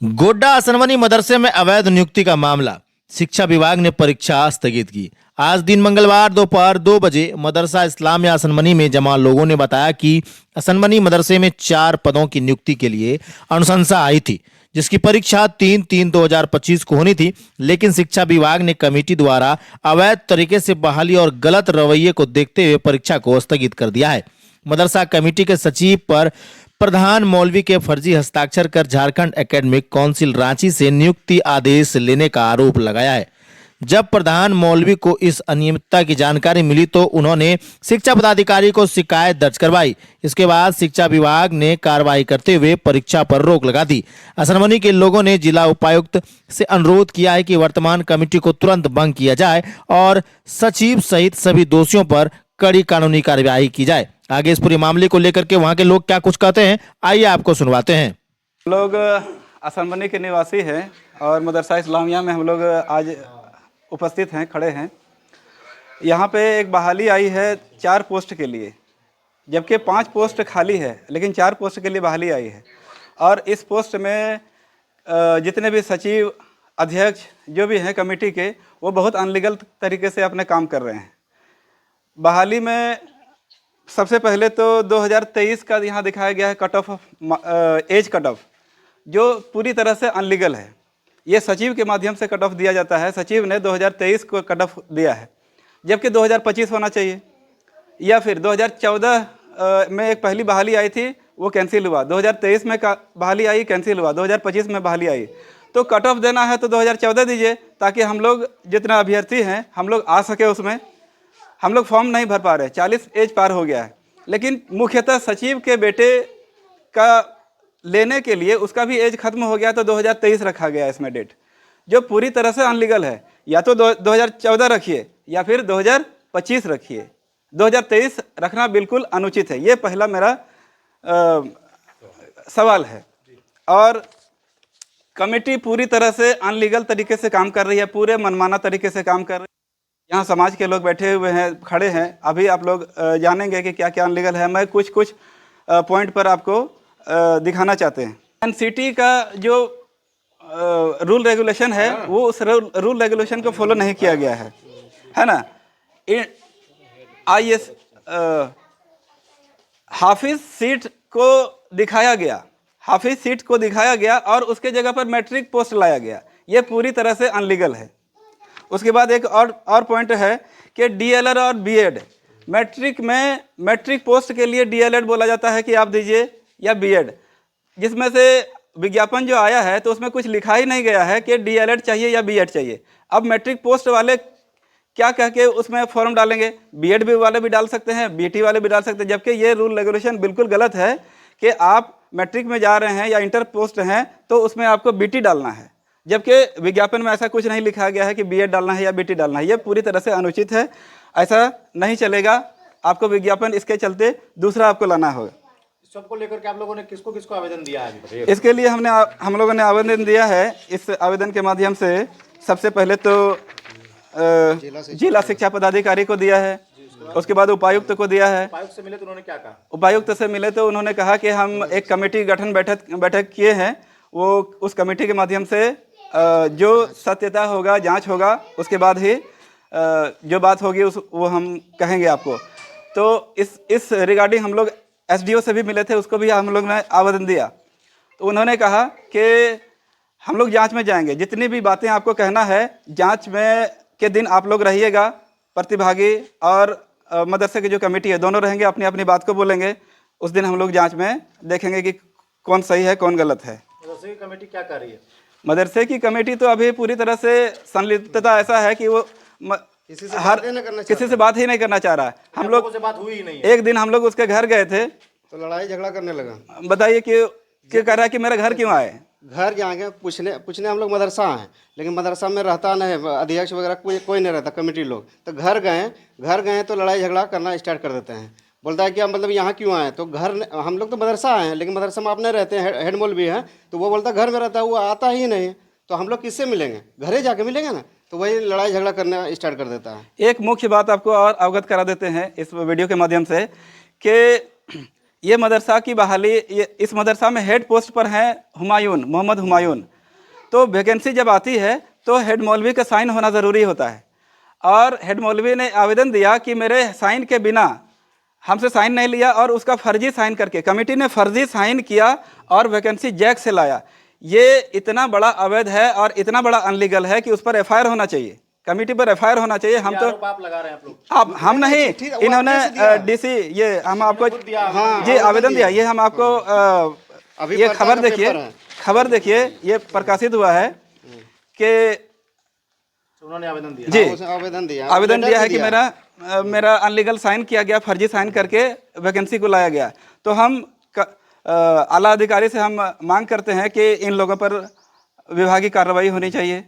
गोड्डा असनवनी मदरसे में अवैध नियुक्ति का मामला। शिक्षा विभाग ने परीक्षा स्थगित की। आज दिन मंगलवार दोपहर 2 बजे मदरसा इस्लामिया असनवनी में जमा लोगों ने बताया कि असनवनी मदरसे में 4 पदों की नियुक्ति के लिए अनुशंसा आई थी, जिसकी परीक्षा 3/3/2025 को होनी थी। लेकिन शिक्षा विभाग ने कमेटी द्वारा अवैध तरीके से बहाली और गलत रवैये को देखते हुए परीक्षा को स्थगित कर दिया है। मदरसा कमेटी के सचिव पर प्रधान मौलवी के फर्जी हस्ताक्षर कर झारखंड एकेडमिक काउंसिल रांची से नियुक्ति आदेश लेने का आरोप लगाया है। जब प्रधान मौलवी को इस अनियमितता की जानकारी मिली तो उन्होंने शिक्षा पदाधिकारी को शिकायत दर्ज करवाई। इसके बाद शिक्षा विभाग ने कार्रवाई करते हुए परीक्षा पर रोक लगा दी। असनवनी के लोगों ने जिला उपायुक्त से अनुरोध किया है कि वर्तमान कमेटी को तुरंत भंग किया जाए और सचिव सहित सभी दोषियों पर कड़ी कानूनी कार्रवाई की जाए। आगे इस पूरे मामले को लेकर के वहां के लोग क्या कुछ कहते हैं, आइए आपको सुनवाते हैं। लोग असनवनी के निवासी हैं और मदरसा इस्लामिया में हम लोग आज उपस्थित हैं, खड़े हैं। यहाँ पे एक बहाली आई है 4 पोस्ट के लिए, जबकि 5 पोस्ट खाली है, लेकिन 4 पोस्ट के लिए बहाली आई है। और इस पोस्ट में जितने भी सचिव, अध्यक्ष जो भी हैं कमेटी के, वो बहुत अनलीगल तरीके से अपने काम कर रहे हैं। बहाली में सबसे पहले तो 2023 का यहाँ दिखाया गया है cut off, as cut off, जो पूरी तरह से अनलीगल है। ये सचिव के माध्यम से कट ऑफ दिया जाता है। सचिव ने 2023 को कट ऑफ दिया है, जबकि 2025 होना चाहिए। या फिर 2014 में एक पहली बहाली आई थी, वो कैंसिल हुआ। 2023 में बहाली आई, कैंसिल हुआ। 2025 में बहाली आई। तो कट ऑफ देना है तो 2014 दीजिए, ताकि हम लोग जितना अभ्यर्थी हैं हम लोग आ सके उसमें। हम लोग फॉर्म नहीं भर पा रहे, 40 एज पार हो गया है। लेकिन मुख्यतः सचिव के बेटे का लेने के लिए उसका भी एज खत्म हो गया, तो 2023 रखा गया इसमें डेट, जो पूरी तरह से अनलीगल है। या तो 2014 रखिए या फिर 2025 रखिए। 2023 रखना बिल्कुल अनुचित है। ये पहला मेरा सवाल है। और कमेटी पूरी तरह से अनलीगल तरीके से काम कर रही है, पूरे मनमाना तरीके से काम कर रही है। यहाँ समाज के लोग बैठे हुए हैं, खड़े हैं। अभी आप लोग जानेंगे कि क्या क्या अनलीगल है। मैं कुछ पॉइंट पर आपको दिखाना चाहते हैं। एनसीटी का जो रूल रेगुलेशन है, वो उस रूल रेगुलेशन को फॉलो नहीं किया गया है ना। आईएएस हाफिज सीट को दिखाया गया, हाफिज सीट को दिखाया गया और उसके जगह पर मैट्रिक पोस्ट लाया गया। ये पूरी तरह से अनलीगल है। उसके बाद एक और पॉइंट है कि डीएलएड और बीएड, मैट्रिक में मैट्रिक पोस्ट के लिए डीएलएड बोला जाता है कि आप दीजिए, या बीएड, जिसमें से विज्ञापन जो आया है तो उसमें कुछ लिखा ही नहीं गया है कि डीएलएड चाहिए या बीएड चाहिए। अब मैट्रिक पोस्ट वाले क्या कह के उसमें फॉर्म डालेंगे? बीएड भी वाले भी डाल सकते हैं, बीटी वाले भी डाल सकते हैं, जबकि ये रूल रेगुलेशन बिल्कुल गलत है कि आप मैट्रिक में जा रहे हैं या इंटर पोस्ट हैं तो उसमें आपको बीटी डालना है, जबकि विज्ञापन में ऐसा कुछ नहीं लिखा गया है कि बीएड डालना है या बीटी डालना है। ये पूरी तरह से अनुचित है, ऐसा नहीं चलेगा। आपको विज्ञापन इसके चलते दूसरा आपको लाना होगा। सबको लेकर के आप लोगों ने किसको किसको आवेदन दिया है? इसके लिए हम लोगों ने आवेदन दिया है। इस आवेदन के माध्यम से सबसे पहले तो जिला शिक्षा पदाधिकारी को दिया है, उसके बाद उपायुक्त को दिया है। उपायुक्त से मिले तो उन्होंने क्या कहा? उपायुक्त से मिले तो उन्होंने कहा कि हम एक कमेटी गठन बैठक किए हैं, वो उस कमेटी के माध्यम से जो सत्यता होगा, जांच होगा, उसके बाद ही जो बात होगी वो हम कहेंगे आपको। तो इस रिगार्डिंग हम लोग एसडीओ से भी मिले थे, उसको भी हम लोग ने आवेदन दिया। तो उन्होंने कहा कि हम लोग जांच में जाएंगे, जितनी भी बातें आपको कहना है जांच में के दिन आप लोग रहिएगा, प्रतिभागी और मदरसे की जो कमेटी है दोनों रहेंगे, अपनी अपनी बात को बोलेंगे। उस दिन हम लोग जांच में देखेंगे कि कौन सही है कौन गलत है। मदरसे की कमेटी क्या कर रही है? मदरसे की कमेटी तो अभी पूरी तरह से संलिप्तता ऐसा है कि वो किसी से बात ही नहीं करना चाह रहा है। हम लोग से बात हुई ही नहीं। एक दिन हम लोग उसके घर गए थे तो लड़ाई झगड़ा करने लगा। बताइए कि क्या कह रहा है कि मेरा घर क्यों आए? घर जाएंगे पूछने हम लोग मदरसा हैं, लेकिन मदरसा में रहता नहीं, अध्यक्ष वगैरह कोई नहीं रहता, कमेटी लोग। तो घर गए तो लड़ाई झगड़ा करना स्टार्ट कर देते हैं। बोलता है कि आप मतलब यहाँ क्यों आए? तो घर हम लोग तो मदरसा आए हैं, लेकिन मदरसा में आप नहीं रहते हैं, हेड मौलवी हैं। तो वो बोलता घर में रहता है, वो आता ही नहीं। तो हम लोग किससे मिलेंगे? घरे जाके मिलेंगे ना। तो वही लड़ाई झगड़ा करना स्टार्ट कर देता है। एक मुख्य बात आपको और अवगत करा देते हैं इस वीडियो के माध्यम से कि ये मदरसा की बहाली, ये इस मदरसा में हेड पोस्ट पर हैं हुमायून, मोहम्मद हुमायून। तो वैकेंसी जब आती है तो हेड मौलवी का साइन होना ज़रूरी होता है, और हेड मौलवी ने आवेदन दिया कि मेरे साइन के बिना, हमसे साइन नहीं लिया और उसका फर्जी साइन करके कमेटी ने फर्जी साइन किया और वैकेंसी जैक से लाया। ये इतना बड़ा अवैध है और इतना बड़ा अनलीगल है कि उस पर एफआईआर होना चाहिए, कमेटी पर एफआईआर होना चाहिए। हम तो आप लगा रहे हैं आप लोग? आप हम नहीं, इन्होंने डीसी, ये हम आपको जी आवेदन दिया, ये हम आपको अभी ये पर्चा खबर का देखिए, पेपर है। खबर देखिए, ये प्रकाशित हुआ है कि उन्होंने आवेदन दिया। जी उसने आवेदन दिया, आवेदन लेटर दिया भी है कि मेरा अनलीगल साइन किया गया, फर्जी साइन करके वैकेंसी को लाया गया। तो हम आला अधिकारी से हम मांग करते हैं कि इन लोगों पर विभागीय कार्रवाई होनी चाहिए।